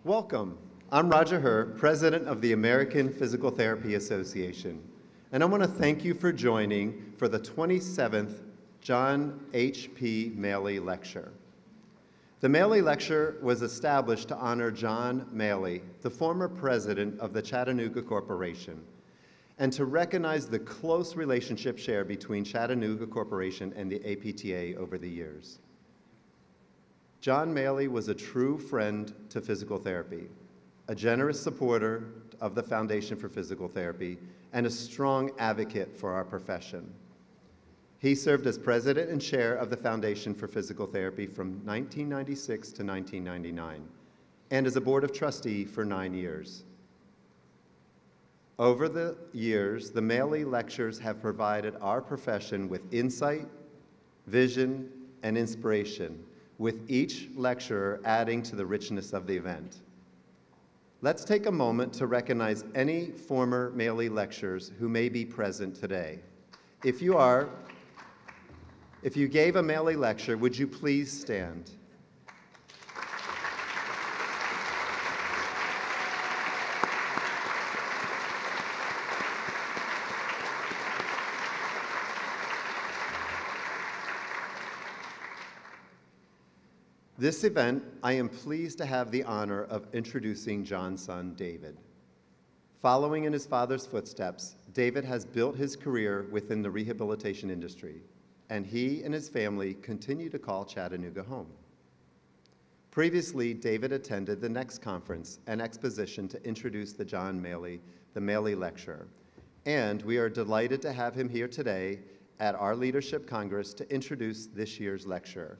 Welcome. I'm Roger Herr, President of the American Physical Therapy Association, and I want to thank you for joining for the 27th John H.P. Maley Lecture. The Maley Lecture was established to honor John Maley, the former president of the Chattanooga Corporation, and to recognize the close relationship shared between Chattanooga Corporation and the APTA over the years. John Maley was a true friend to physical therapy, a generous supporter of the Foundation for Physical Therapy, and a strong advocate for our profession. He served as president and chair of the Foundation for Physical Therapy from 1996 to 1999, and as a board of trustee for 9 years. Over the years, the Maley Lectures have provided our profession with insight, vision, and inspiration, with each lecturer adding to the richness of the event. Let's take a moment to recognize any former Maley lecturers who may be present today. If you gave a Maley lecture, would you please stand? This event, I am pleased to have the honor of introducing John's son, David. Following in his father's footsteps, David has built his career within the rehabilitation industry, and he and his family continue to call Chattanooga home. Previously, David attended the next conference and exposition to introduce the John Maley, the Maley Lecture, and we are delighted to have him here today at our Leadership Congress to introduce this year's lecture.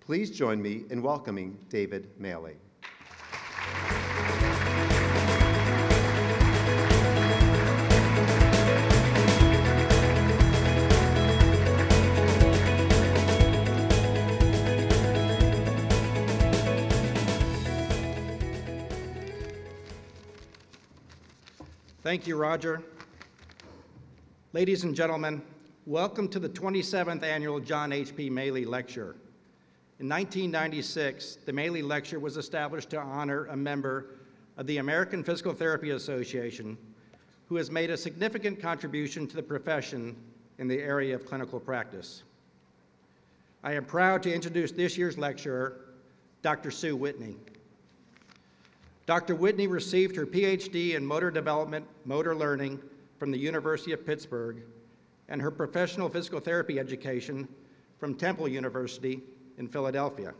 Please join me in welcoming David Maley. Thank you, Roger. Ladies and gentlemen, welcome to the 27th Annual John H.P. Maley Lecture. In 1996, the Maley Lecture was established to honor a member of the American Physical Therapy Association who has made a significant contribution to the profession in the area of clinical practice. I am proud to introduce this year's lecturer, Dr. Sue Whitney. Dr. Whitney received her PhD in motor development, motor learning from the University of Pittsburgh and her professional physical therapy education from Temple University in Philadelphia.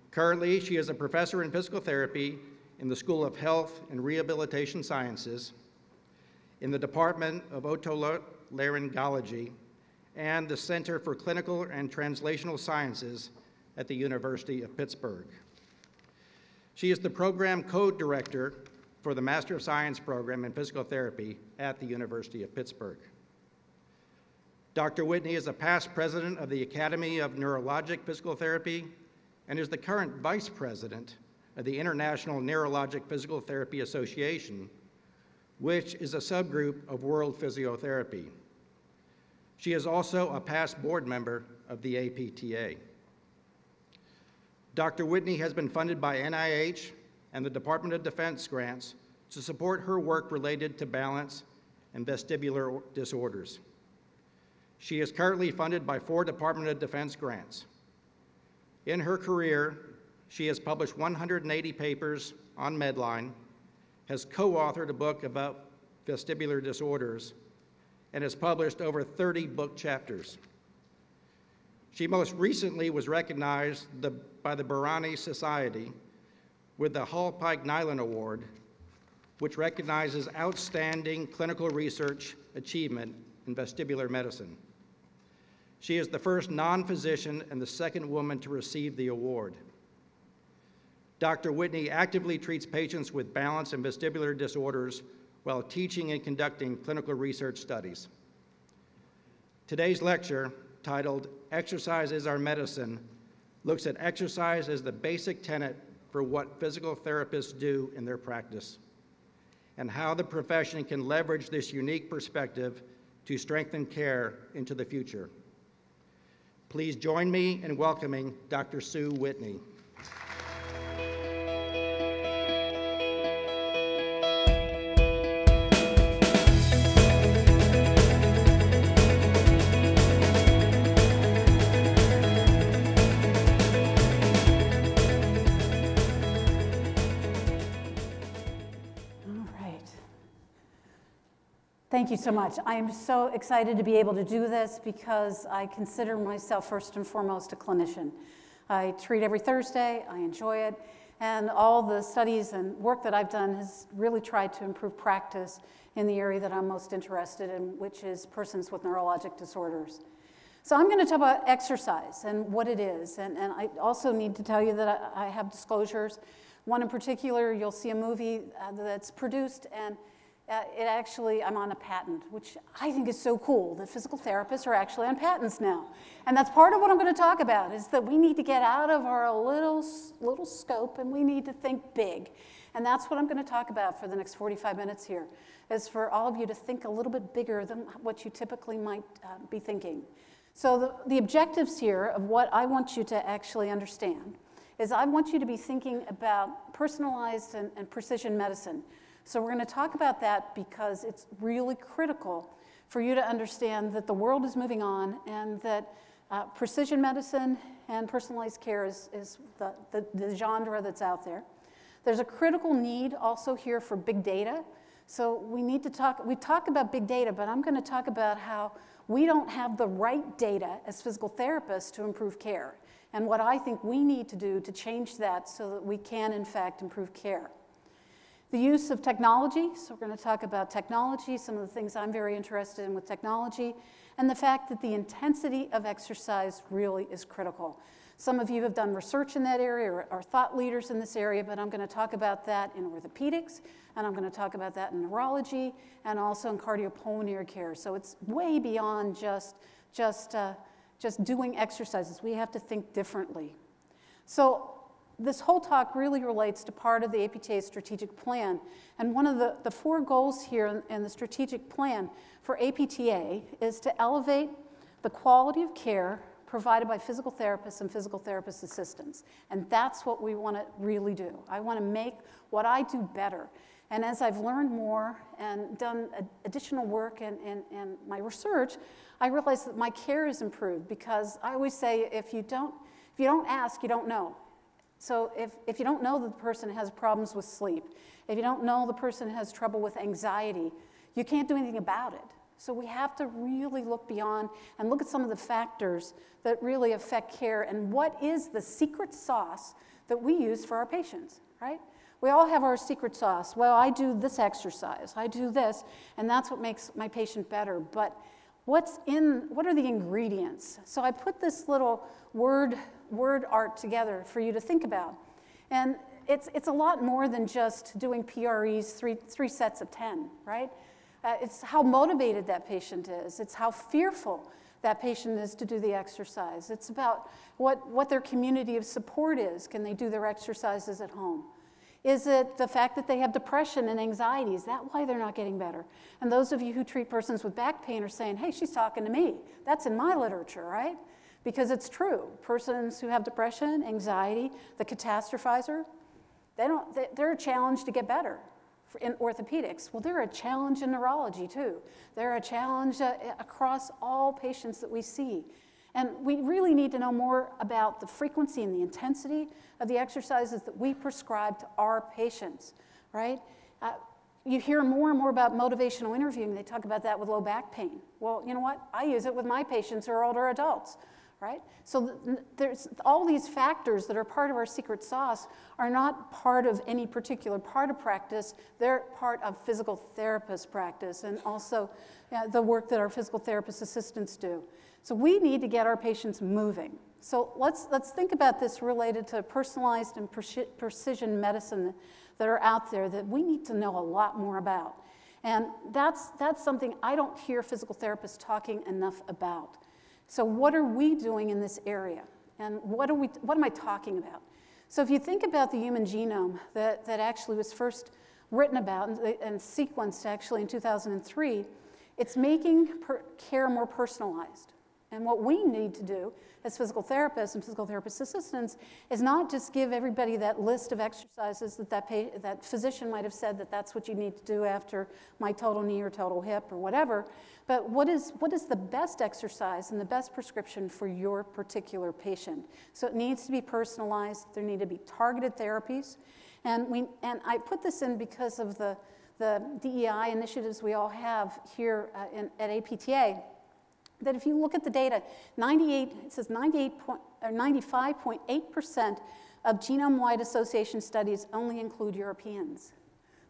Currently, she is a professor in physical therapy in the School of Health and Rehabilitation Sciences, in the Department of Otolaryngology, and the Center for Clinical and Translational Sciences at the University of Pittsburgh. She is the program co-director for the Master of Science program in physical therapy at the University of Pittsburgh. Dr. Whitney is a past president of the Academy of Neurologic Physical Therapy and is the current vice president of the International Neurologic Physical Therapy Association, which is a subgroup of World Physiotherapy. She is also a past board member of the APTA. Dr. Whitney has been funded by NIH and the Department of Defense grants to support her work related to balance and vestibular disorders. She is currently funded by 4 Department of Defense grants. In her career, she has published 180 papers on Medline, has co-authored a book about vestibular disorders, and has published over 30 book chapters. She most recently was recognized by the Barani Society with the Hall-Pike-Nyland Award, which recognizes outstanding clinical research achievement in vestibular medicine. She is the first non-physician and the second woman to receive the award. Dr. Whitney actively treats patients with balance and vestibular disorders while teaching and conducting clinical research studies. Today's lecture, titled "Exercise is Our Medicine," looks at exercise as the basic tenet for what physical therapists do in their practice, and how the profession can leverage this unique perspective to strengthen care into the future. Please join me in welcoming Dr. Sue Whitney. Thank you so much. I am so excited to be able to do this because I consider myself first and foremost a clinician. I treat every Thursday, I enjoy it, and all the studies and work that I've done has really tried to improve practice in the area that I'm most interested in, which is persons with neurologic disorders. So I'm going to talk about exercise and what it is, and I also need to tell you that I have disclosures. One in particular, you'll see a movie that's produced, and I'm on a patent, which I think is so cool that physical therapists are actually on patents now. And that's part of what I'm going to talk about, is that we need to get out of our little scope and we need to think big. And that's what I'm going to talk about for the next 45 minutes here, is for all of you to think a little bit bigger than what you typically might be thinking. So the objectives here of what I want you to actually understand is I want you to be thinking about personalized and precision medicine. So we're going to talk about that because it's really critical for you to understand that the world is moving on and that precision medicine and personalized care is the genre that's out there. There's a critical need also here for big data. So we talk about big data, but I'm going to talk about how we don't have the right data as physical therapists to improve care, and what I think we need to do to change that so that we can, in fact, improve care. The use of technology, so we're going to talk about technology, some of the things I'm very interested in with technology, and the fact that the intensity of exercise really is critical. Some of you have done research in that area or are thought leaders in this area, but I'm going to talk about that in orthopedics, and I'm going to talk about that in neurology, and also in cardiopulmonary care. So it's way beyond just doing exercises. We have to think differently. So this whole talk really relates to part of the APTA strategic plan. And one of the 4 goals here in the strategic plan for APTA is to elevate the quality of care provided by physical therapists and physical therapist assistants. And that's what we want to really do. I want to make what I do better. And as I've learned more and done additional work in my research, I realize that my care is improved, because I always say if you don't ask, you don't know. So if you don't know that the person has problems with sleep, if you don't know the person has trouble with anxiety, you can't do anything about it. So we have to really look beyond and look at some of the factors that really affect care and what is the secret sauce that we use for our patients, right? We all have our secret sauce. Well, I do this exercise, I do this, and that's what makes my patient better. But what are the ingredients? So I put this little word art together for you to think about. And it's a lot more than just doing PREs, three sets of 10, right? It's how motivated that patient is. It's how fearful that patient is to do the exercise. It's about what their community of support is. Can they do their exercises at home? Is it the fact that they have depression and anxiety? Is that why they're not getting better? And those of you who treat persons with back pain are saying, hey, she's talking to me. That's in my literature, right? Because it's true. Persons who have depression, anxiety, the catastrophizer, they're a challenge to get better. In orthopedics, well, they're a challenge in neurology too. They're a challenge across all patients that we see. And we really need to know more about the frequency and the intensity of the exercises that we prescribe to our patients, right? You hear more and more about motivational interviewing. They talk about that with low back pain. Well, you know what? I use it with my patients who are older adults, right? So there's all these factors that are part of our secret sauce are not part of any particular part of practice. They're part of physical therapist practice and also the work that our physical therapist assistants do. So we need to get our patients moving. So let's think about this related to personalized and precision medicine that are out there that we need to know a lot more about. And that's something I don't hear physical therapists talking enough about. So what are we doing in this area? And what am I talking about? So if you think about the human genome that actually was first written about and sequenced actually in 2003, it's making care more personalized. And what we need to do as physical therapists and physical therapist assistants is not just give everybody that list of exercises that physician might have said that that's what you need to do after my total knee or total hip or whatever, but what is the best exercise and the best prescription for your particular patient. So it needs to be personalized. There need to be targeted therapies. And I put this in because of the the DEI initiatives we all have here at APTA, that if you look at the data, it says 95.8% of genome-wide association studies only include Europeans.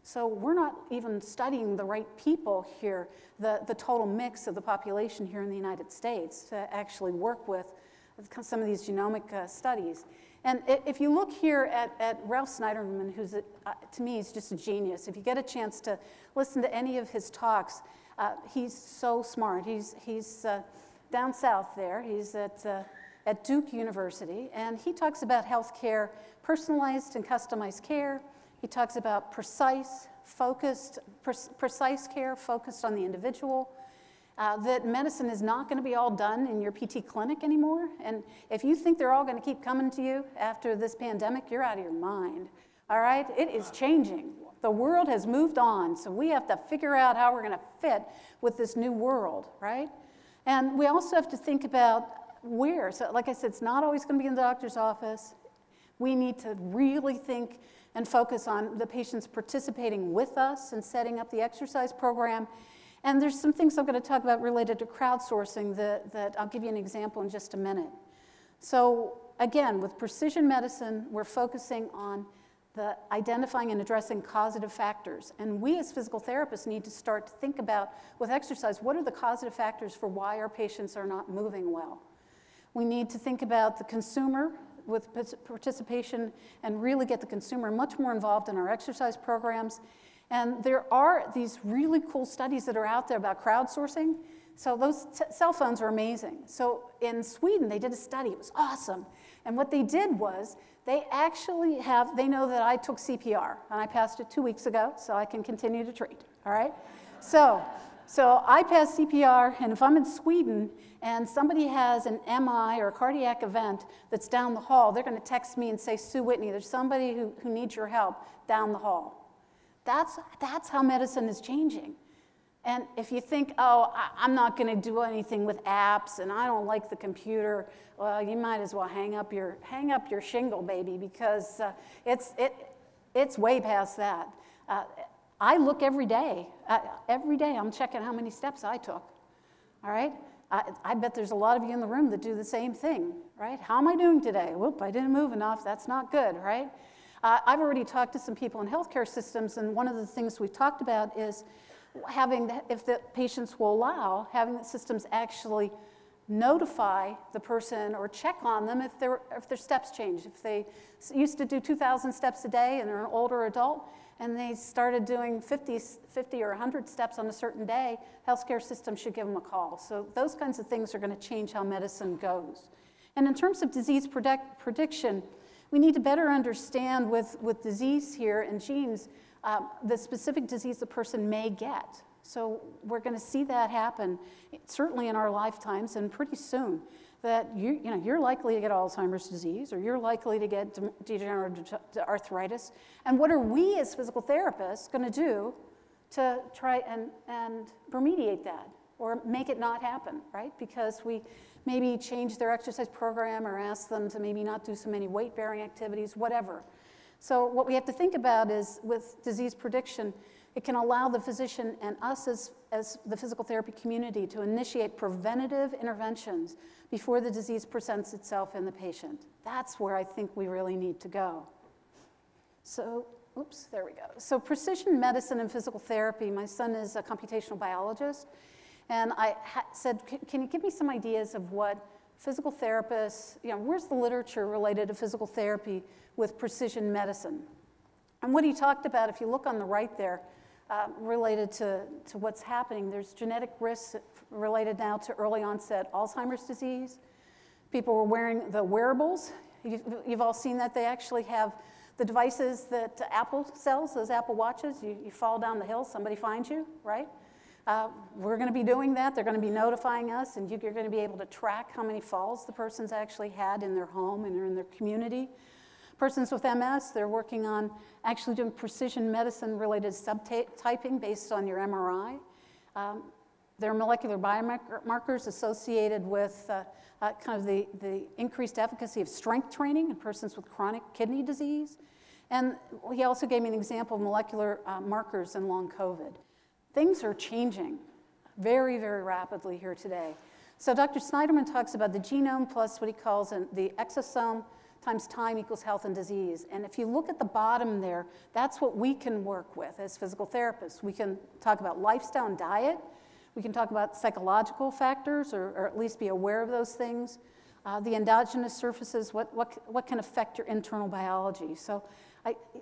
So we're not even studying the right people here, the total mix of the population here in the United States to actually work with some of these genomic studies. And if you look here at Ralph Snyderman, who's, to me, he's just a genius. If you get a chance to listen to any of his talks, he's so smart. He's down south there. He's at Duke University, and he talks about healthcare, personalized and customized care. He talks about precise care focused on the individual, that medicine is not going to be all done in your PT clinic anymore. And if you think they're all going to keep coming to you after this pandemic, you're out of your mind, all right? It is changing. The world has moved on, so we have to figure out how we're going to fit with this new world, right? And we also have to think about where. So like I said, it's not always going to be in the doctor's office. We need to really think and focus on the patients participating with us and setting up the exercise program. And there's some things I'm going to talk about related to crowdsourcing that I'll give you an example in just a minute. So again, with precision medicine, we're focusing on the identifying and addressing causative factors. And we as physical therapists need to start to think about, with exercise, what are the causative factors for why our patients are not moving well? We need to think about the consumer with participation and really get the consumer much more involved in our exercise programs. And there are these really cool studies that are out there about crowdsourcing. So those cell phones are amazing. So in Sweden, they did a study. It was awesome. And what they did was they actually they know that I took CPR, and I passed it 2 weeks ago, so I can continue to treat, all right? So I passed CPR, and if I'm in Sweden and somebody has an MI or a cardiac event that's down the hall, they're going to text me and say, Sue Whitney, there's somebody who needs your help down the hall. That's how medicine is changing. And if you think, oh, I'm not going to do anything with apps, and I don't like the computer, well, you might as well hang up your shingle, baby, because it's way past that. I look every day. Every day I'm checking how many steps I took, all right? I bet there's a lot of you in the room that do the same thing, right? How am I doing today? Whoop, I didn't move enough. That's not good, right? I've already talked to some people in healthcare systems, and one of the things we've talked about is if the patients will allow, having the systems actually notify the person or check on them if their steps change. If they used to do 2,000 steps a day and they're an older adult, and they started doing 50 or 100 steps on a certain day, healthcare systems should give them a call. So those kinds of things are going to change how medicine goes. And in terms of disease prediction, we need to better understand with disease here and genes the specific disease the person may get. So we're going to see that happen, certainly in our lifetimes, and pretty soon, that you're likely to get Alzheimer's disease, or you're likely to get degenerative arthritis. And what are we as physical therapists going to do to try and remediate that, or make it not happen, right? Because we maybe change their exercise program or ask them to maybe not do so many weight-bearing activities, whatever. So what we have to think about is, with disease prediction, it can allow the physician and us as the physical therapy community to initiate preventative interventions before the disease presents itself in the patient. That's where I think we really need to go. So, oops, there we go. So precision medicine and physical therapy, my son is a computational biologist, and I said, can you give me some ideas of what physical therapists, where's the literature related to physical therapy with precision medicine? And what he talked about, if you look on the right there, related to what's happening, there's genetic risks related now to early onset Alzheimer's disease. People were wearing the wearables. You've all seen that. They actually have the devices that Apple sells, those Apple Watches. You fall down the hill, somebody finds you, right? We're going to be doing that. They're going to be notifying us, and you're going to be able to track how many falls the person's actually had in their home and in their community. Persons with MS, they're working on actually doing precision medicine-related subtyping based on your MRI. There are molecular biomarkers associated with kind of the increased efficacy of strength training in persons with chronic kidney disease. And he also gave me an example of molecular markers in long COVID. Things are changing very, very rapidly here today. So Dr. Snyderman talks about the genome plus what he calls the exosome times time equals health and disease. And if you look at the bottom there, that's what we can work with as physical therapists. We can talk about lifestyle and diet. We can talk about psychological factors, or at least be aware of those things. The endogenous surfaces, what can affect your internal biology. So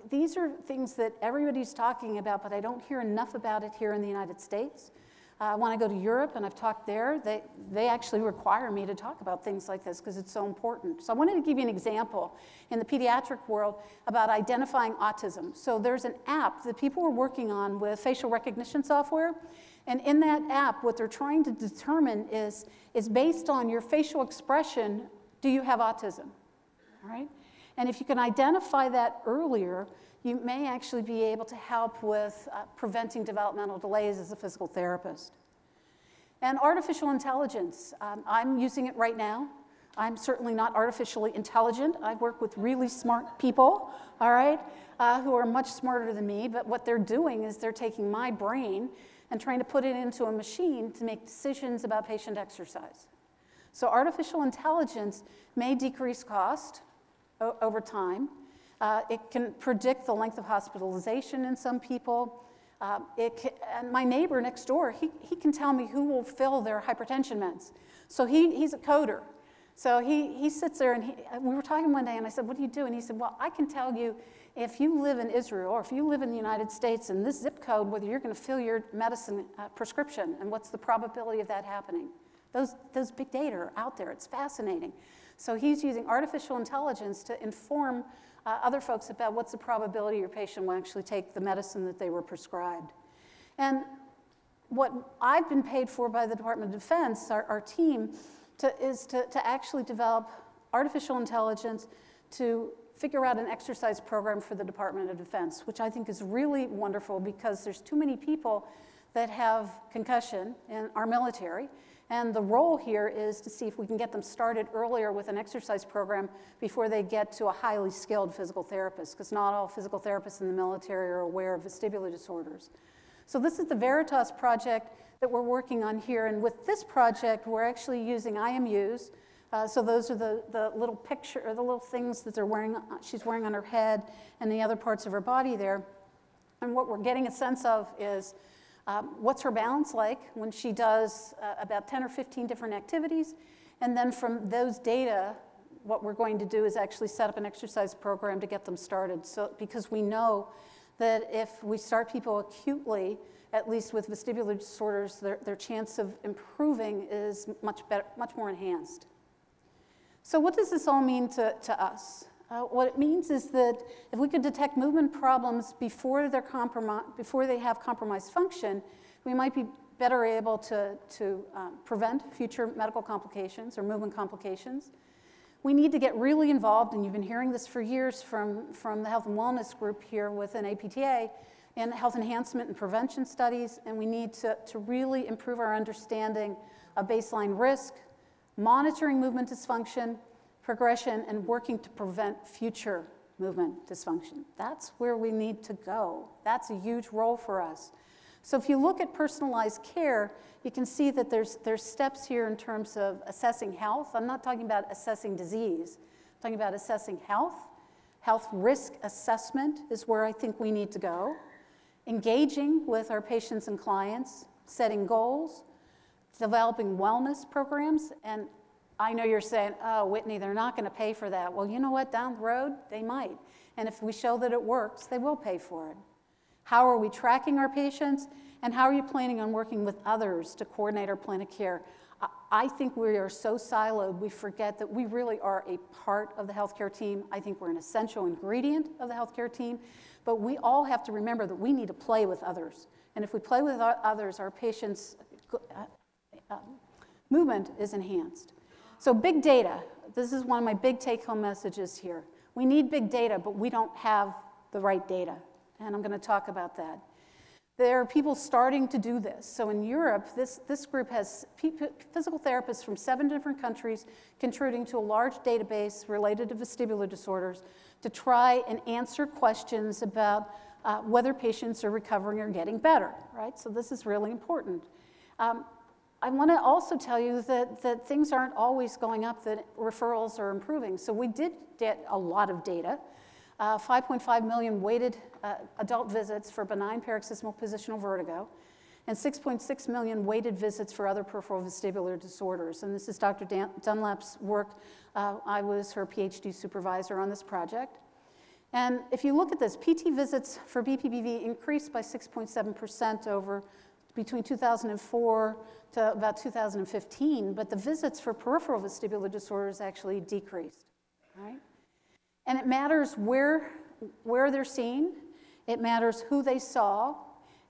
these are things that everybody's talking about, but I don't hear enough about it here in the United States. When I go to Europe and I've talked there, they actually require me to talk about things like this because it's so important. So I wanted to give you an example in the pediatric world about identifying autism. So there's an app that people are working on with facial recognition software. And in that app, what they're trying to determine is based on your facial expression, do you have autism? All right? And if you can identify that earlier, you may actually be able to help with preventing developmental delays as a physical therapist. And artificial intelligence, I'm using it right now. I'm certainly not artificially intelligent. I work with really smart people, all right, who are much smarter than me, but what they're doing is they're taking my brain and trying to put it into a machine to make decisions about patient exercise. So artificial intelligence may decrease cost over time. It can predict the length of hospitalization in some people. And my neighbor next door, he can tell me who will fill their hypertension meds. So he's a coder. So he sits there, and we were talking one day, and I said, what do you do? And he said, well, I can tell you if you live in Israel or if you live in the United States and this zip code, whether you're going to fill your medicine prescription and what's the probability of that happening. Those big data are out there. It's fascinating. So he's using artificial intelligence to inform other folks about what's the probability your patient will actually take the medicine that they were prescribed. And what I've been paid for by the Department of Defense, our team, is to actually develop artificial intelligence to figure out an exercise program for the Department of Defense, which I think is really wonderful because there's too many people that have concussion in our military. And the role here is to see if we can get them started earlier with an exercise program before they get to a highly skilled physical therapist, because not all physical therapists in the military are aware of vestibular disorders. So this is the Veritas project that we're working on here. And with this project, we're actually using IMUs. So those are the little picture, or the little things that she's wearing on her head and the other parts of her body there. And what we're getting a sense of is what's her balance like when she does about 10 or 15 different activities. And then from those data, what we're going to do is actually set up an exercise program to get them started. So, because we know that if we start people acutely, at least with vestibular disorders, their chance of improving is much more enhanced. So what does this all mean to us? What it means is that if we could detect movement problems before they have compromised function, we might be better able to prevent future medical complications or movement complications. We need to get really involved, and you've been hearing this for years from the health and wellness group here within APTA, in health enhancement and prevention studies, and we need to really improve our understanding of baseline risk, monitoring movement dysfunction, progression, and working to prevent future movement dysfunction. That's where we need to go. That's a huge role for us. So if you look at personalized care, you can see that there's steps here in terms of assessing health. I'm not talking about assessing disease. I'm talking about assessing health. Health risk assessment is where I think we need to go. Engaging with our patients and clients, setting goals, developing wellness programs. And I know you're saying, oh, Whitney, they're not going to pay for that. Well, you know what? Down the road, they might. And if we show that it works, they will pay for it. How are we tracking our patients? And how are you planning on working with others to coordinate our plan of care? I think we are so siloed, we forget that we really are a part of the healthcare team. I think we're an essential ingredient of the healthcare team. But we all have to remember that we need to play with others. And if we play with others, our patients' movement is enhanced. So big data, this is one of my big take-home messages here. We need big data, but we don't have the right data, and I'm going to talk about that. There are people starting to do this. So in Europe, this group has physical therapists from 7 different countries contributing to a large database related to vestibular disorders to try and answer questions about whether patients are recovering or getting better, right? So this is really important. I want to also tell you that things aren't always going up, that referrals are improving. So we did get a lot of data. 5.5 million weighted adult visits for benign paroxysmal positional vertigo, and 6.6 million weighted visits for other peripheral vestibular disorders. And this is Dr. Dunlap's work. I was her PhD supervisor on this project. And if you look at this, PT visits for BPPV increased by 6.7% over between 2004 to about 2015, but the visits for peripheral vestibular disorders actually decreased, right? And it matters where they're seen, it matters who they saw,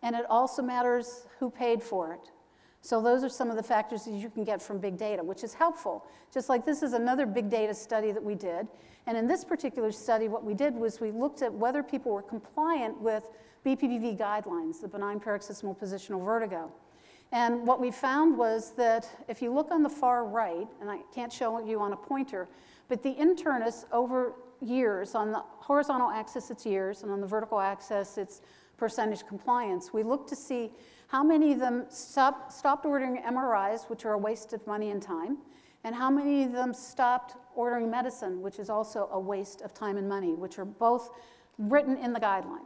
and it also matters who paid for it. So those are some of the factors that you can get from big data, which is helpful. Just like this is another big data study that we did. And in this particular study, what we did was we looked at whether people were compliant with BPPV guidelines, the benign paroxysmal positional vertigo. And what we found was that if you look on the far right, and I can't show you on a pointer, but the internists over years, on the horizontal axis it's years, and on the vertical axis it's percentage compliance. We looked to see how many of them stopped ordering MRIs, which are a waste of money and time, and how many of them stopped ordering medicine, which is also a waste of time and money, which are both written in the guideline.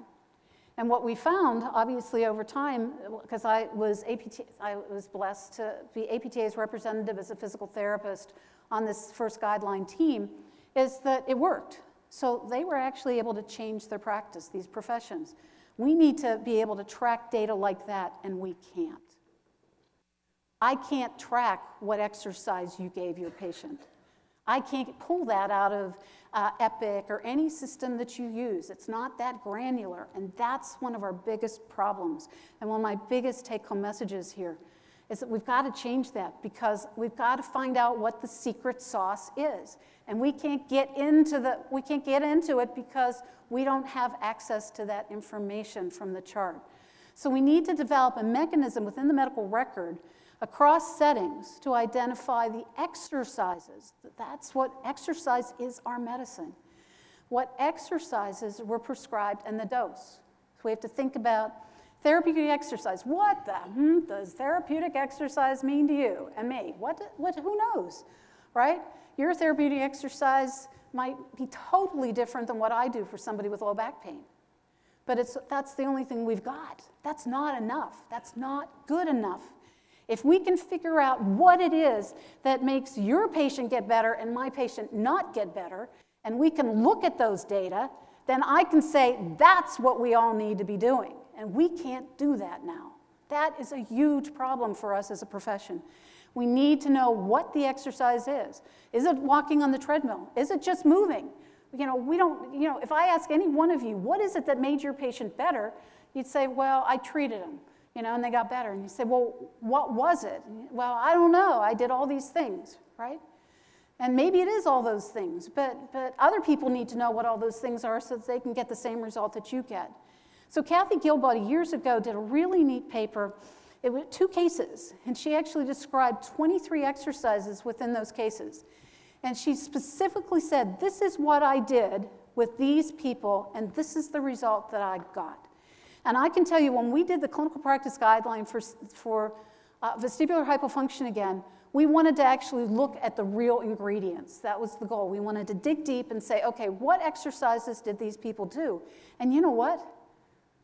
And what we found, obviously over time, because I was blessed to be APTA's representative as a physical therapist on this first guideline team, is that it worked. So they were actually able to change their practice, these professions. We need to be able to track data like that, and we can't. I can't track what exercise you gave your patient. I can't pull that out of Epic or any system that you use. It's not that granular, and that's one of our biggest problems. And one of my biggest take-home messages here is that we've got to change that, because we've got to find out what the secret sauce is. And we can't get into it because we don't have access to that information from the chart. So we need to develop a mechanism within the medical record across settings to identify the exercises. That's what exercise is, our medicine. What exercises were prescribed and the dose. So we have to think about therapeutic exercise. What the does therapeutic exercise mean to you and me? Who knows, right? Your therapeutic exercise might be totally different than what I do for somebody with low back pain. But that's the only thing we've got. That's not enough. That's not good enough. If we can figure out what it is that makes your patient get better and my patient not get better, and we can look at those data, then I can say that's what we all need to be doing. And we can't do that now. That is a huge problem for us as a profession. We need to know what the exercise is. Is it walking on the treadmill? Is it just moving? If I ask any one of you, what is it that made your patient better? You'd say, well, I treated them, and they got better. And you say, well, what was it? Well, I don't know. I did all these things, right? And maybe it is all those things, but other people need to know what all those things are so that they can get the same result that you get. So Kathy Gilbody years ago did a really neat paper. It was 2 cases, and she actually described 23 exercises within those cases. And she specifically said, this is what I did with these people, and this is the result that I got. And I can tell you, when we did the clinical practice guideline for vestibular hypofunction again, we wanted to actually look at the real ingredients. That was the goal. We wanted to dig deep and say, okay, what exercises did these people do? And you know what?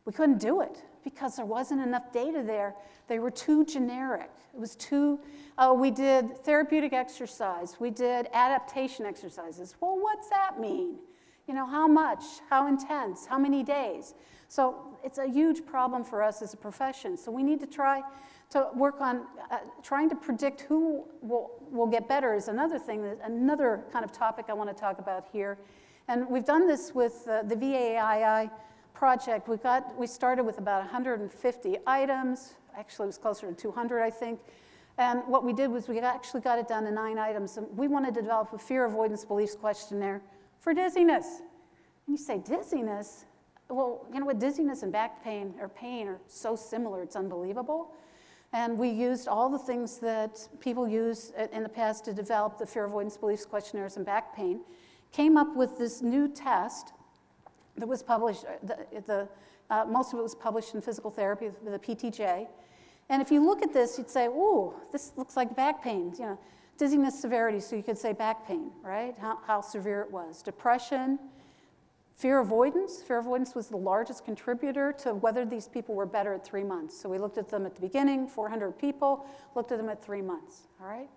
We couldn't do it because there wasn't enough data there. They were too generic. It was too, we did therapeutic exercise. We did adaptation exercises. Well, what's that mean? How much? How intense? How many days? So it's a huge problem for us as a profession. So we need to try to work on trying to predict who will get better is another thing, another kind of topic I want to talk about here. And we've done this with the VAII project. We started with about 150 items. Actually, it was closer to 200, I think. And what we did was we actually got it down to 9 items. And we wanted to develop a fear avoidance beliefs questionnaire for dizziness. And you say, dizziness? well, you know what, dizziness and back pain are so similar, it's unbelievable. And we used all the things that people used in the past to develop the fear avoidance beliefs questionnaires and back pain, came up with this new test that was published, most of it was published in Physical Therapy, the PTJ. And if you look at this, you'd say, ooh, this looks like back pain. You know, dizziness severity, so you could say back pain, right? How severe it was. Depression, fear avoidance. Fear avoidance was the largest contributor to whether these people were better at 3 months. So we looked at them at the beginning, 400 people, looked at them at 3 months, all right?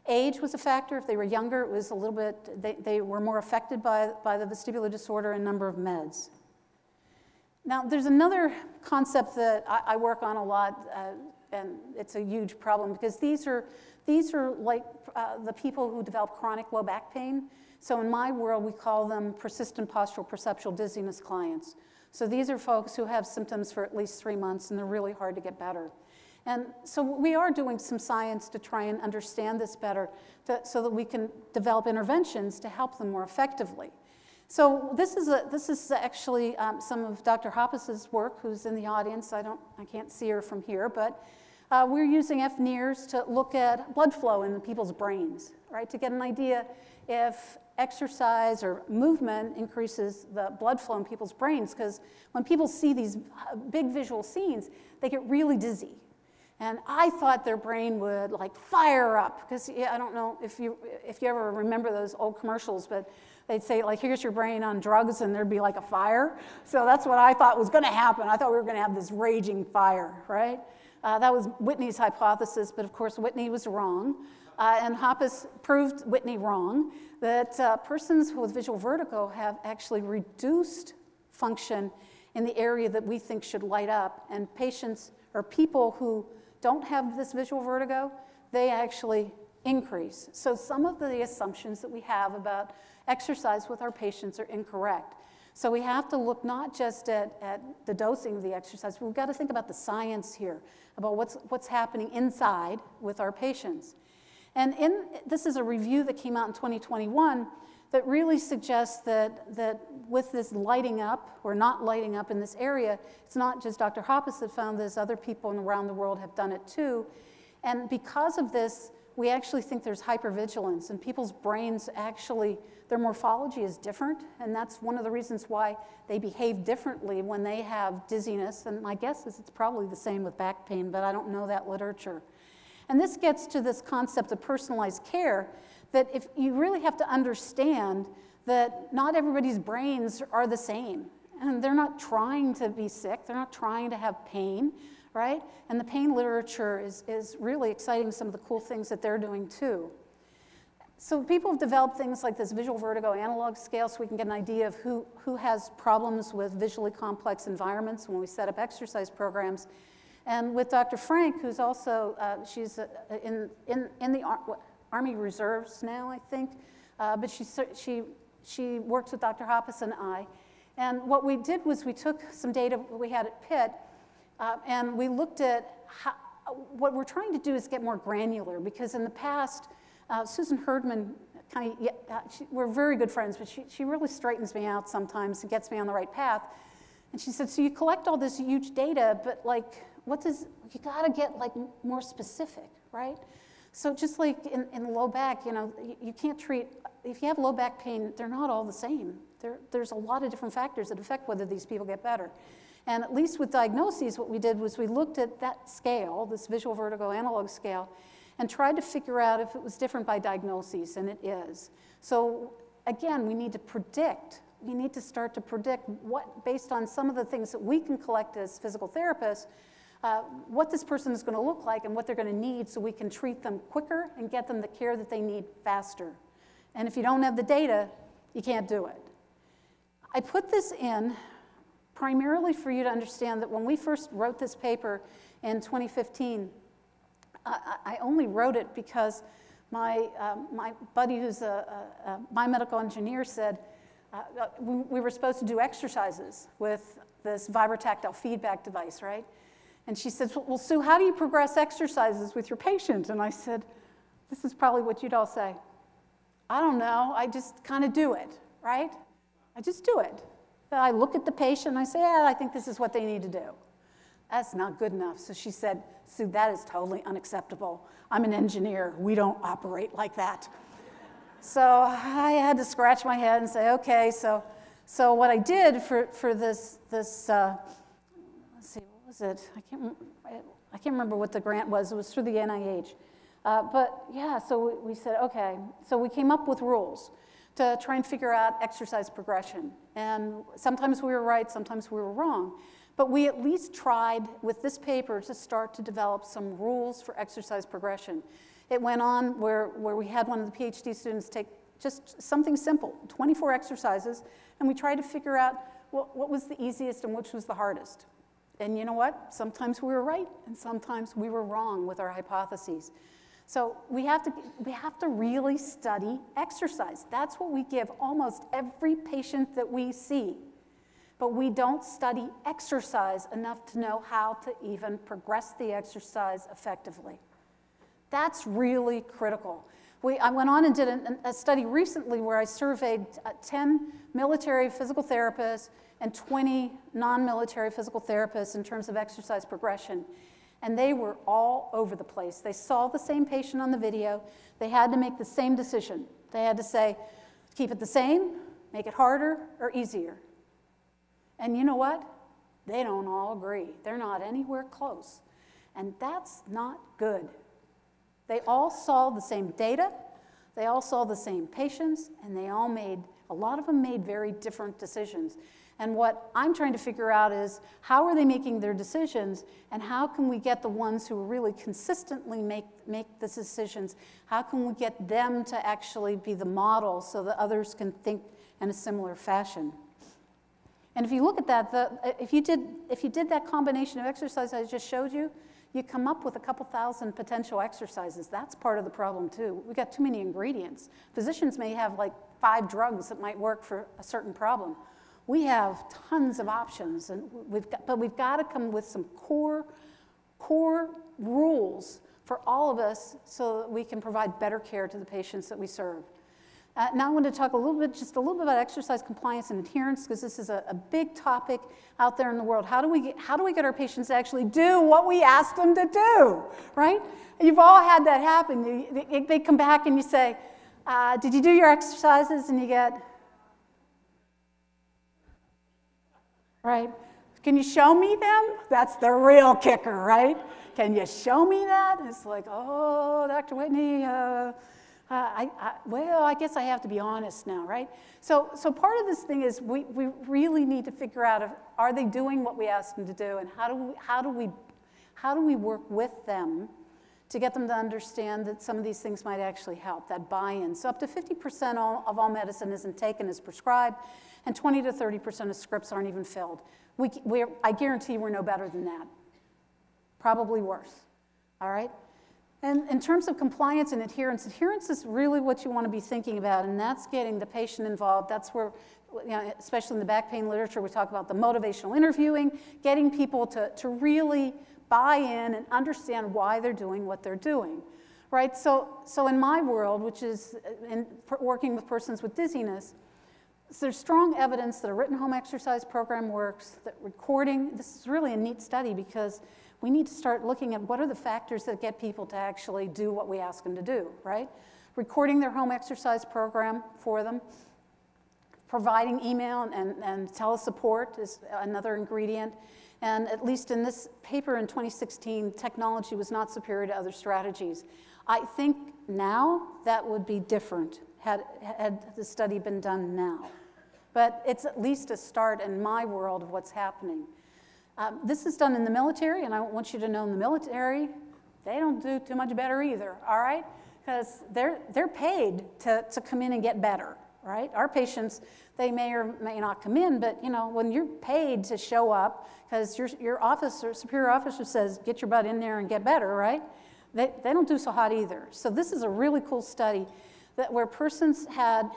Age was a factor. If they were younger, it was a little bit, they were more affected by the vestibular disorder and number of meds. Now, there's another concept that I work on a lot, and it's a huge problem because these are like the people who develop chronic low back pain. So in my world, we call them persistent postural perceptual dizziness clients. So these are folks who have symptoms for at least 3 months, and they're really hard to get better. And so we are doing some science to try and understand this better so that we can develop interventions to help them more effectively. So this is actually some of Dr. Hoppus's work, who's in the audience. I can't see her from here, but we're using FNIRS to look at blood flow in people's brains, right? To get an idea if exercise or movement increases the blood flow in people's brains, because when people see these big visual scenes, they get really dizzy. And I thought their brain would like fire up, because I don't know if you ever remember those old commercials, but they'd say like, here's your brain on drugs, and there'd be like a fire. So that's what I thought was gonna happen. I thought we were gonna have this raging fire, right? That was Whitney's hypothesis, but of course Whitney was wrong. And Hoppus proved Whitney wrong, that persons with visual vertigo have actually reduced function in the area that we think should light up, and patients or people who don't have this visual vertigo, they actually increase. So some of the assumptions that we have about exercise with our patients are incorrect. So we have to look not just at the dosing of the exercise, but we've got to think about the science here, about what's happening inside with our patients. And this is a review that came out in 2021 that really suggests that with this lighting up or not lighting up in this area, it's not just Dr. Hoppus that found this, other people around the world have done it too. And because of this, we actually think there's hypervigilance, and people's brains actually, their morphology is different, and that's one of the reasons why they behave differently when they have dizziness, and my guess is it's probably the same with back pain, but I don't know that literature. And this gets to this concept of personalized care, that if you really have to understand that not everybody's brains are the same, and they're not trying to be sick, they're not trying to have pain, right? And the pain literature is really exciting, some of the cool things that they're doing too. So people have developed things like this visual vertigo analog scale so we can get an idea of who has problems with visually complex environments when we set up exercise programs. And with Dr. Frank, who's also, she's in the Army Reserves now, I think, but she works with Dr. Hoppus and I. And what we did was we took some data we had at Pitt, and we looked at what we're trying to do is get more granular, because in the past, Susan Herdman we're very good friends, but she really straightens me out sometimes and gets me on the right path. And she said, so you collect all this huge data, but like, you gotta get like more specific, right? So just like in low back, you can't treat, if you have low back pain, they're not all the same. There's a lot of different factors that affect whether these people get better. And at least with diagnoses, what we did was we looked at that scale, this visual vertigo analog scale, and tried to figure out if it was different by diagnoses, and it is. So again, we need to predict. We need to start to predict what, based on some of the things that we can collect as physical therapists, what this person is going to look like and what they're going to need, so we can treat them quicker and get them the care that they need faster. And if you don't have the data, you can't do it. I put this in primarily for you to understand that when we first wrote this paper in 2015, I only wrote it because my buddy who's a biomedical engineer said we were supposed to do exercises with this vibrotactile feedback device, right? And she said, well, Sue, how do you progress exercises with your patient? And I said, this is probably what you'd all say. I don't know, I just kind of do it, right? I just do it. I look at the patient and I say, yeah, I think this is what they need to do. That's not good enough. So she said, Sue, that is totally unacceptable. I'm an engineer. We don't operate like that. So I had to scratch my head and say, okay, so what I did for this let's see, what was it? I can't remember what the grant was. It was through the NIH. But yeah, so we said, okay. So we came up with rules to try and figure out exercise progression. And sometimes we were right, sometimes we were wrong. But we at least tried with this paper to start to develop some rules for exercise progression. It went on where we had one of the PhD students take just something simple, 24 exercises, and we tried to figure out what was the easiest and which was the hardest. And you know what? Sometimes we were right, and sometimes we were wrong with our hypotheses. So we have to really study exercise. That's what we give almost every patient that we see. But we don't study exercise enough to know how to even progress the exercise effectively. That's really critical. I went on and did a study recently where I surveyed 10 military physical therapists and 20 non-military physical therapists in terms of exercise progression. And they were all over the place. They saw the same patient on the video. They had to make the same decision. They had to say, keep it the same, make it harder, or easier. And you know what? They don't all agree. They're not anywhere close. And that's not good. They all saw the same data. They all saw the same patients, and a lot of them made very different decisions. And what I'm trying to figure out is how are they making their decisions, and how can we get the ones who really consistently make the decisions, how can we get them to actually be the model so that others can think in a similar fashion? And if you look at that, if you did that combination of exercise I just showed you, you come up with a couple thousand potential exercises. That's part of the problem too. We've got too many ingredients. Physicians may have like 5 drugs that might work for a certain problem. We have tons of options, and but we've got to come with some core rules for all of us so that we can provide better care to the patients that we serve. Now I want to talk just a little bit about exercise compliance and adherence, because this is a big topic out there in the world. How do we get our patients to actually do what we ask them to do, right? You've all had that happen. They come back and you say, did you do your exercises? And you get, right? Can you show me them? That's the real kicker, right? Can you show me that? And it's like, oh, Dr. Whitney, well, I guess I have to be honest now, right? So part of this thing is we really need to figure out are they doing what we ask them to do, and how do we work with them to get them to understand that some of these things might actually help, that buy-in. So up to 50% of all medicine isn't taken as prescribed, and 20 to 30% of scripts aren't even filled. I guarantee we're no better than that. Probably worse, all right? And in terms of compliance and adherence is really what you want to be thinking about, and that's getting the patient involved. That's where, especially in the back pain literature, we talk about the motivational interviewing, getting people to really buy in and understand why they're doing what they're doing, right? So in my world, which is in working with persons with dizziness, there's strong evidence that a written home exercise program works, that recording, this is really a neat study because we need to start looking at what are the factors that get people to actually do what we ask them to do, right? Recording their home exercise program for them, providing email and telesupport is another ingredient. And at least in this paper in 2016, technology was not superior to other strategies. I think now that would be different had the study been done now. But it's at least a start in my world of what's happening. This is done in the military, and I want you to know in the military, they don't do too much better either, all right? Because they're paid to come in and get better, right? Our patients, they may or may not come in, but when you're paid to show up, because your officer, superior officer says, get your butt in there and get better, right? They don't do so hot either. So this is a really cool study where persons had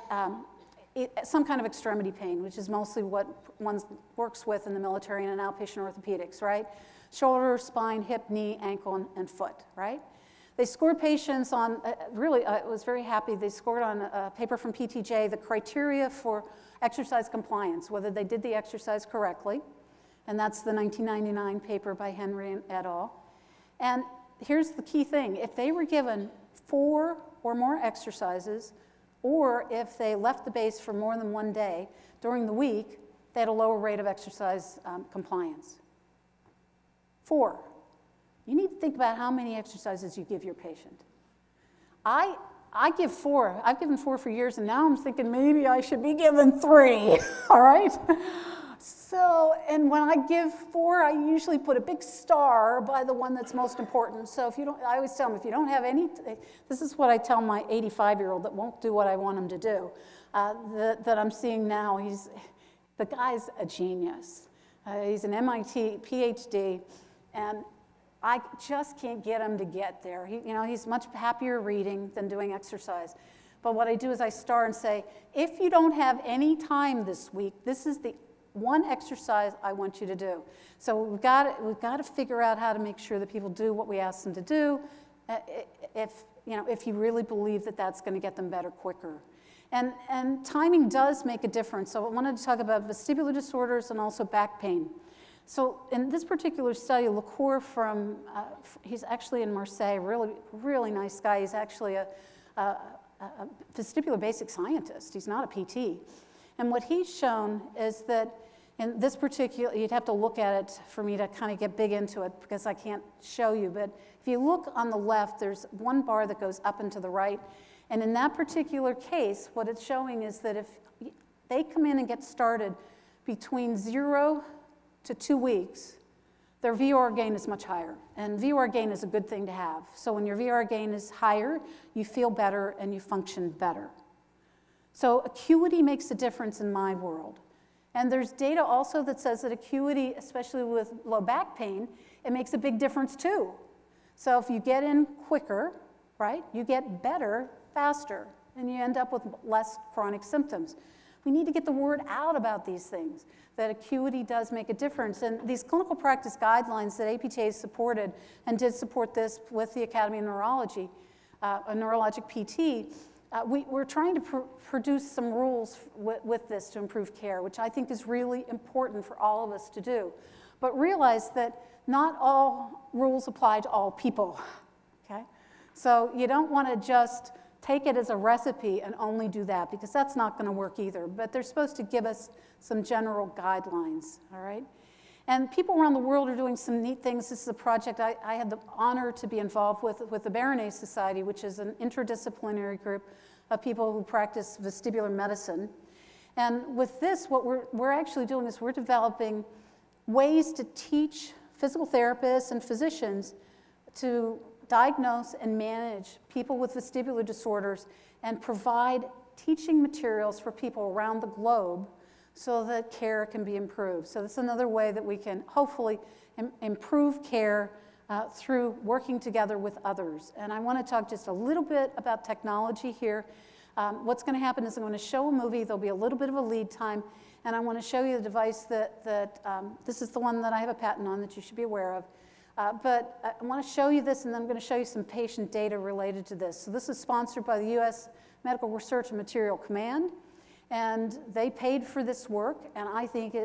some kind of extremity pain, which is mostly what one works with in the military and in outpatient orthopedics, right? Shoulder, spine, hip, knee, ankle, and foot, right? They scored patients on, really, I was very happy, they scored on a paper from PTJ, the criteria for exercise compliance, whether they did the exercise correctly, and that's the 1999 paper by Henry et al. And here's the key thing. If they were given 4 or more exercises, or if they left the base for more than 1 day during the week, they had a lower rate of exercise compliance. 4. You need to think about how many exercises you give your patient. I give 4. I've given 4 for years, and now I'm thinking maybe I should be given 3, all right? So, and when I give 4, I usually put a big star by the one that's most important. So if you don't, I always tell them, if you don't have any, this is what I tell my 85-year-old that won't do what I want him to do, that I'm seeing now. The guy's a genius. He's an MIT PhD, and I just can't get him to get there. He's much happier reading than doing exercise. But what I do is I star and say, if you don't have any time this week, this is the one exercise I want you to do. So we've got to figure out how to make sure that people do what we ask them to do, if you really believe that that's going to get them better quicker. And timing does make a difference. So I wanted to talk about vestibular disorders and also back pain. So in this particular study, Lacour he's actually in Marseille, really nice guy. He's actually a vestibular basic scientist. He's not a PT. And what he's shown is that in this particular, you'd have to look at it for me to kind of get big into it because I can't show you, but if you look on the left, there's one bar that goes up and to the right. And in that particular case, what it's showing is that if they come in and get started between 0 to 2 weeks, their VOR gain is much higher. And VOR gain is a good thing to have. So when your VOR gain is higher, you feel better and you function better. So acuity makes a difference in my world. And there's data also that says that acuity, especially with low back pain, it makes a big difference too. So if you get in quicker, right, you get better faster, and you end up with less chronic symptoms. We need to get the word out about these things, that acuity does make a difference. And these clinical practice guidelines that APTA supported, and did support this with the Academy of Neurology, a neurologic PT, we're trying to produce some rules with this to improve care, which I think is really important for all of us to do. But realize that not all rules apply to all people, okay? So you don't want to just take it as a recipe and only do that, because that's not going to work either. But they're supposed to give us some general guidelines, all right? And people around the world are doing some neat things. This is a project I had the honor to be involved with the Baroness Society, which is an interdisciplinary group of people who practice vestibular medicine. And with this, what we're actually doing is we're developing ways to teach physical therapists and physicians to diagnose and manage people with vestibular disorders and provide teaching materials for people around the globe so that care can be improved. So that's another way that we can hopefully improve care through working together with others. And I want to talk just a little bit about technology here. What's going to happen is I'm going to show a movie. There'll be a little bit of a lead time. And I want to show you the device this is the one that I have a patent on that you should be aware of. But I want to show you this, and then I'm going to show you some patient data related to this. So this is sponsored by the U.S. Medical Research and Material Command, and they paid for this work, and I think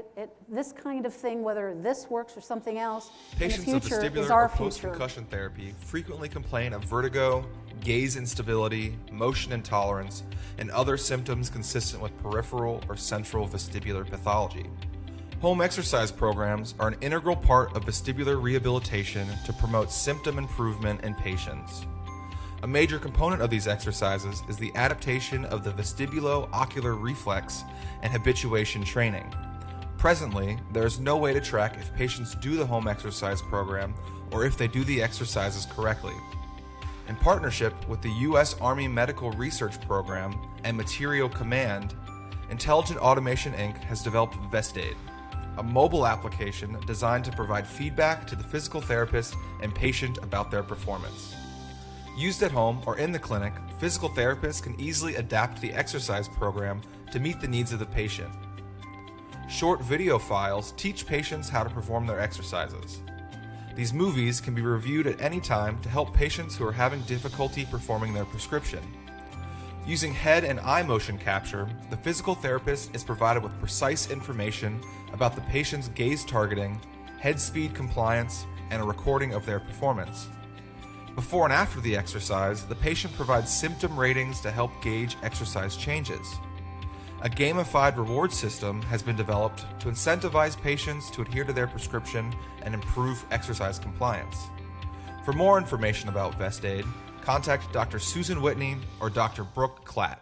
this kind of thing, whether this works or something else, patients in the future of vestibular is our or post-concussion therapy frequently complain of vertigo, gaze instability, motion intolerance, and other symptoms consistent with peripheral or central vestibular pathology. Home exercise programs are an integral part of vestibular rehabilitation to promote symptom improvement in patients. A major component of these exercises is the adaptation of the vestibulo-ocular reflex and habituation training. Presently, there is no way to track if patients do the home exercise program or if they do the exercises correctly. In partnership with the U.S. Army Medical Research Program and Material Command, Intelligent Automation Inc. has developed VestAid, a mobile application designed to provide feedback to the physical therapist and patient about their performance. Used at home or in the clinic, physical therapists can easily adapt the exercise program to meet the needs of the patient. Short video files teach patients how to perform their exercises. These movies can be reviewed at any time to help patients who are having difficulty performing their prescription. Using head and eye motion capture, the physical therapist is provided with precise information about the patient's gaze targeting, head speed compliance, and a recording of their performance. Before and after the exercise, the patient provides symptom ratings to help gauge exercise changes. A gamified reward system has been developed to incentivize patients to adhere to their prescription and improve exercise compliance. For more information about VestAid, contact Dr. Susan Whitney or Dr. Brooke Klatt.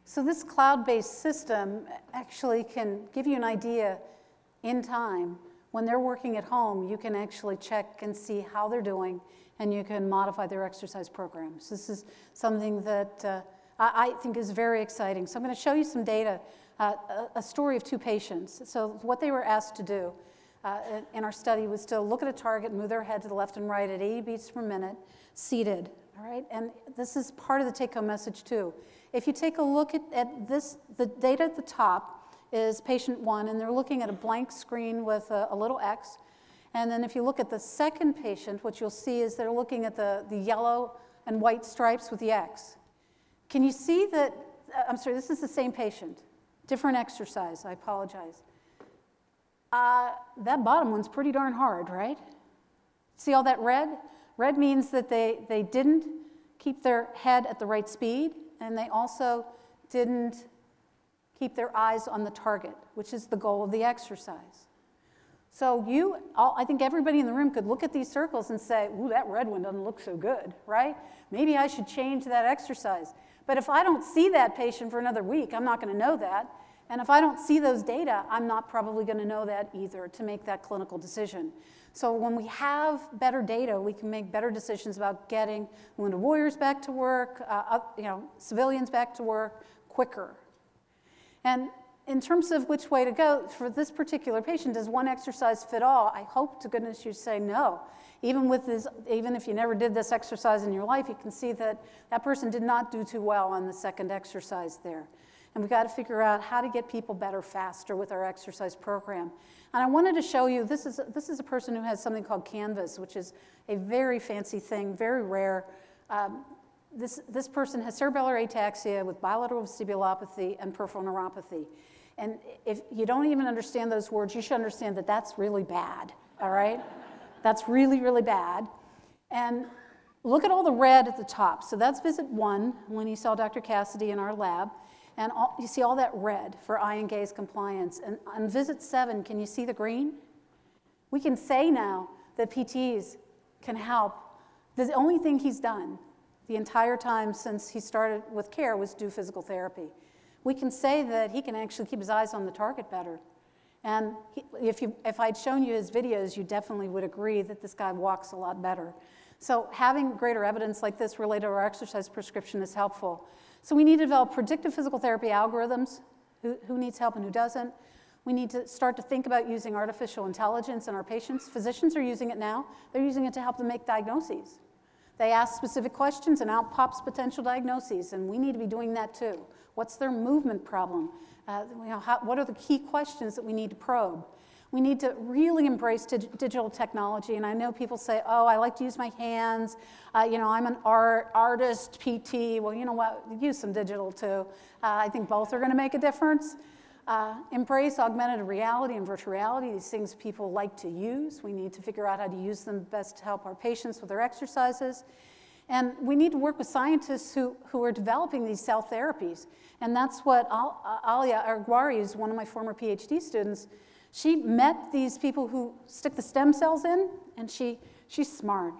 So this cloud-based system actually can give you an idea in time. When they're working at home, you can actually check and see how they're doing, and you can modify their exercise programs. This is something that I think is very exciting. So I'm going to show you some data, a story of two patients. So what they were asked to do in our study was to look at a target, move their head to the left and right at 80 beats per minute, seated, all right? And this is part of the take-home message too. If you take a look at this, the data at the top is patient 1, and they're looking at a blank screen with a little X. And then if you look at the second patient, what you'll see is they're looking at the yellow and white stripes with the X. Can you see that, I'm sorry, this is the same patient, different exercise, I apologize. That bottom one's pretty darn hard, right? See all that red? Red means that they didn't keep their head at the right speed, and they also didn't keep their eyes on the target, which is the goal of the exercise. So I think everybody in the room could look at these circles and say, ooh, that red one doesn't look so good, right? Maybe I should change that exercise. But if I don't see that patient for another week, I'm not going to know that. And if I don't see those data, I'm not probably going to know that either to make that clinical decision. So when we have better data, we can make better decisions about getting wounded warriors back to work, civilians back to work quicker. And in terms of which way to go, for this particular patient, does one exercise fit all? I hope to goodness you say no. Even if you never did this exercise in your life, you can see that that person did not do too well on the second exercise there. And we've got to figure out how to get people better faster with our exercise program. And I wanted to show you, this is a person who has something called Canvas, which is a very fancy thing, very rare. This person has cerebellar ataxia with bilateral vestibulopathy and peripheral neuropathy. And if you don't even understand those words, you should understand that that's really bad, all right? That's really, really bad. And look at all the red at the top. So that's visit 1, when he saw Dr. Cassidy in our lab. And you see all that red for eye and gaze compliance. And on visit 7, can you see the green? We can say now that PTs can help. The only thing he's done the entire time since he started with care was do physical therapy. We can say that he can actually keep his eyes on the target better. And if I'd shown you his videos, you definitely would agree that this guy walks a lot better. So having greater evidence like this related to our exercise prescription is helpful. So we need to develop predictive physical therapy algorithms, who needs help and who doesn't. We need to start to think about using artificial intelligence in our patients. Physicians are using it now. They're using it to help them make diagnoses. They ask specific questions and out pops potential diagnoses, and we need to be doing that too. What's their movement problem? What are the key questions that we need to probe? We need to really embrace digital technology, and I know people say, oh, I like to use my hands, I'm an artist, PT. Well, you know what, use some digital too. I think both are gonna make a difference. Embrace augmented reality and virtual reality, these things people like to use. We need to figure out how to use them best to help our patients with their exercises. And we need to work with scientists who are developing these cell therapies. And that's what Alia Arguari is one of my former PhD students. She met these people who stick the stem cells in, and she's smart.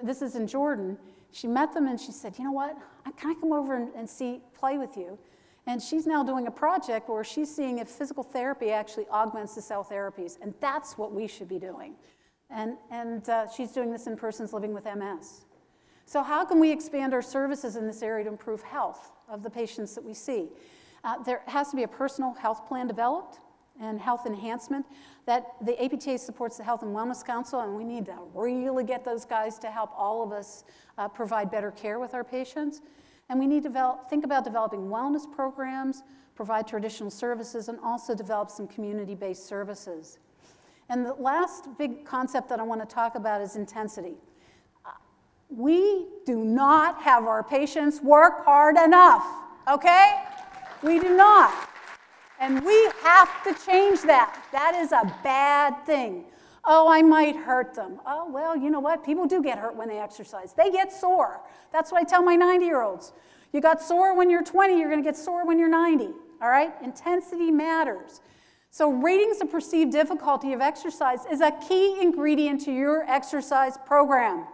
This is in Jordan. She met them and she said, you know what, can I come over and play with you? And she's now doing a project where she's seeing if physical therapy actually augments the cell therapies, and that's what we should be doing. And she's doing this in persons living with MS. So how can we expand our services in this area to improve health of the patients that we see? There has to be a personal health plan developed and health enhancement. That the APTA supports the Health and Wellness Council, and we need to really get those guys to help all of us provide better care with our patients. And we need to think about developing wellness programs, provide traditional services, and also develop some community-based services. And the last big concept that I want to talk about is intensity. We do not have our patients work hard enough, okay? We do not. And we have to change that. That is a bad thing. Oh, I might hurt them. Oh, well, you know what? People do get hurt when they exercise. They get sore. That's what I tell my 90-year-olds. You got sore when you're 20, you're going to get sore when you're 90, all right? Intensity matters. So ratings of perceived difficulty of exercise is a key ingredient to your exercise program.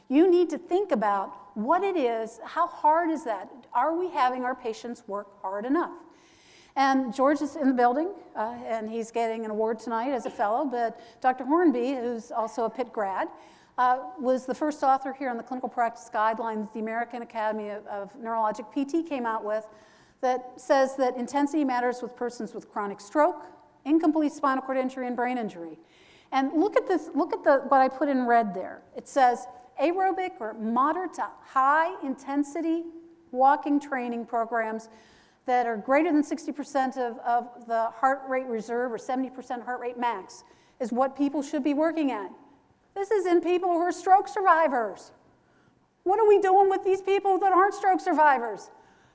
You need to think about what it is, how hard is that? Are we having our patients work hard enough? And George is in the building, and he's getting an award tonight as a fellow, but Dr. Hornby, who's also a Pitt grad, was the first author here on the clinical practice guidelines the American Academy of Neurologic PT came out with that says that intensity matters with persons with chronic stroke, incomplete spinal cord injury, and brain injury. And look at this, look at what I put in red there. It says aerobic or moderate to high intensity walking training programs that are greater than 60% of the heart rate reserve or 70% heart rate max is what people should be working at. This is in people who are stroke survivors. What are we doing with these people that aren't stroke survivors?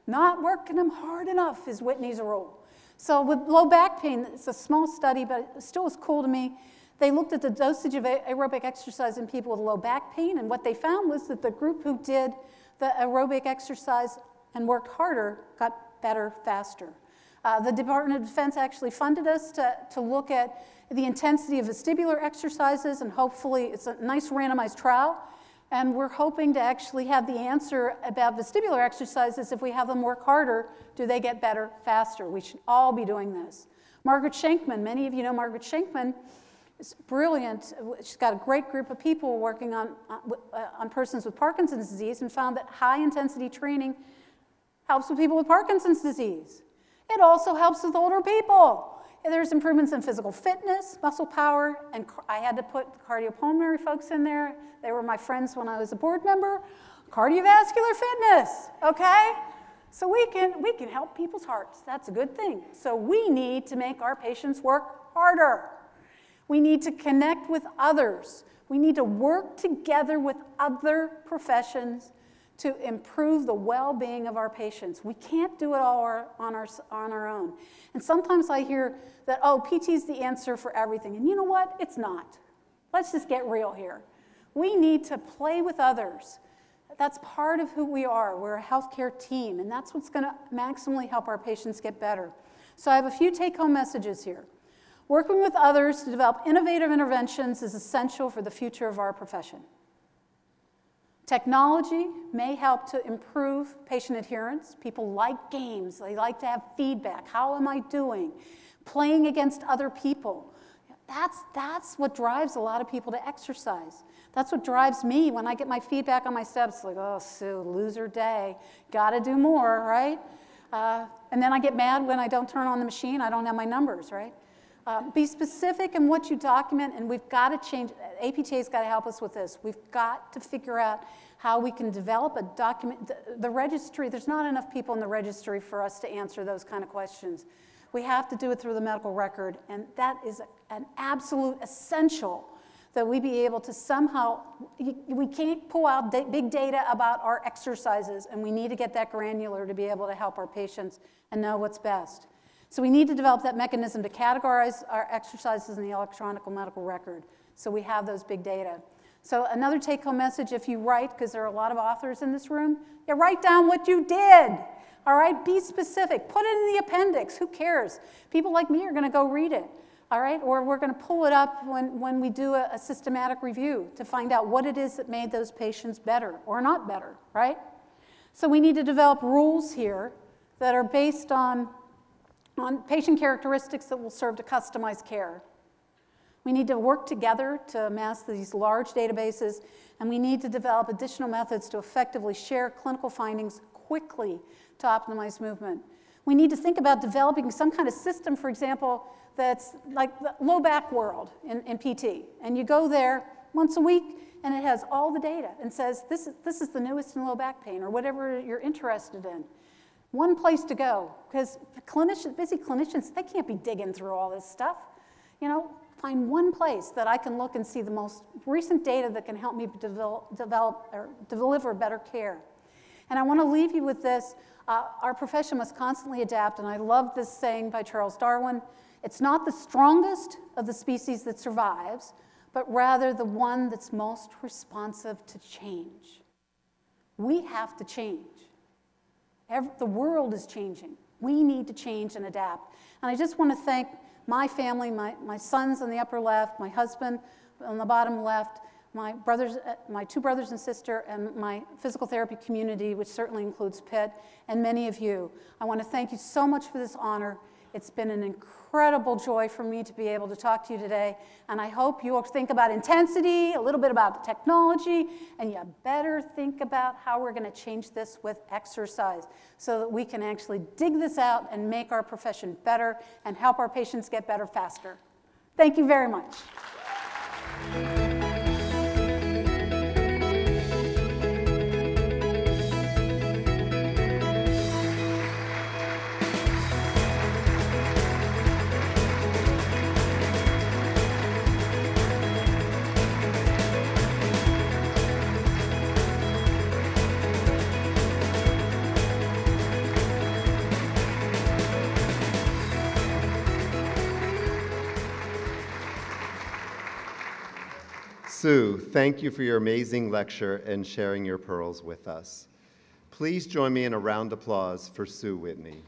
Not working them hard enough is Whitney's rule. So with low back pain, it's a small study, but it still was cool to me. They looked at the dosage of aerobic exercise in people with low back pain, and what they found was that the group who did the aerobic exercise and worked harder got better faster. The Department of Defense actually funded us to look at the intensity of vestibular exercises, and hopefully it's a nice randomized trial. And we're hoping to actually have the answer about vestibular exercises. If we have them work harder, do they get better faster? We should all be doing this. Margaret Shankman, many of you know Margaret Shankman, is brilliant. She's got a great group of people working on persons with Parkinson's disease and found that high intensity training helps with people with Parkinson's disease. It also helps with older people. There's improvements in physical fitness, muscle power, and I had to put the cardiopulmonary folks in there. They were my friends when I was a board member. Cardiovascular fitness, okay? So we can help people's hearts. That's a good thing. So we need to make our patients work harder. We need to connect with others. We need to work together with other professions to improve the well-being of our patients. We can't do it all on our own. And sometimes I hear that, oh, PT is the answer for everything. And you know what? It's not. Let's just get real here. We need to play with others. That's part of who we are. We're a healthcare team, and that's what's going to maximally help our patients get better. So I have a few take-home messages here. Working with others to develop innovative interventions is essential for the future of our profession. Technology may help to improve patient adherence. People like games. They like to have feedback. How am I doing? Playing against other people. That's what drives a lot of people to exercise. That's what drives me when I get my feedback on my steps. Like, oh, Sue, loser day. Got to do more, right? And then I get mad when I don't turn on the machine. I don't have my numbers, right? Be specific in what you document, and we've got to change. APTA's got to help us with this. We've got to figure out how we can develop a document. The registry, there's not enough people in the registry for us to answer those kind of questions. We have to do it through the medical record, and that is an absolute essential that we be able to somehow, we can't pull out big data about our exercises, and we need to get that granular to be able to help our patients and know what's best. So we need to develop that mechanism to categorize our exercises in the electronic medical record so we have those big data. So another take-home message, if you write, because there are a lot of authors in this room, write down what you did, all right? Be specific. Put it in the appendix. Who cares? People like me are going to go read it, all right? Or we're going to pull it up when we do a systematic review to find out what it is that made those patients better or not better, right? So we need to develop rules here that are based on patient characteristics that will serve to customize care. We need to work together to amass these large databases, and we need to develop additional methods to effectively share clinical findings quickly to optimize movement. We need to think about developing some kind of system, for example, that's like the low back world in PT. And you go there once a week, and it has all the data and says, this is the newest in low back pain, or whatever you're interested in. One place to go, because busy clinicians, they can't be digging through all this stuff. You know, find one place that I can look and see the most recent data that can help me deliver better care. And I want to leave you with this. Our profession must constantly adapt, and I love this saying by Charles Darwin. It's not the strongest of the species that survives, but rather the one that's most responsive to change. We have to change. The world is changing. We need to change and adapt. And I just want to thank my family, my sons on the upper left, my husband on the bottom left, my two brothers and sister, and my physical therapy community, which certainly includes Pitt, and many of you. I want to thank you so much for this honor. It's been an incredible joy for me to be able to talk to you today, and I hope you will think about intensity, a little bit about the technology, and you better think about how we're going to change this with exercise so that we can actually dig this out and make our profession better and help our patients get better faster. Thank you very much. Sue, thank you for your amazing lecture and sharing your pearls with us. Please join me in a round of applause for Sue Whitney.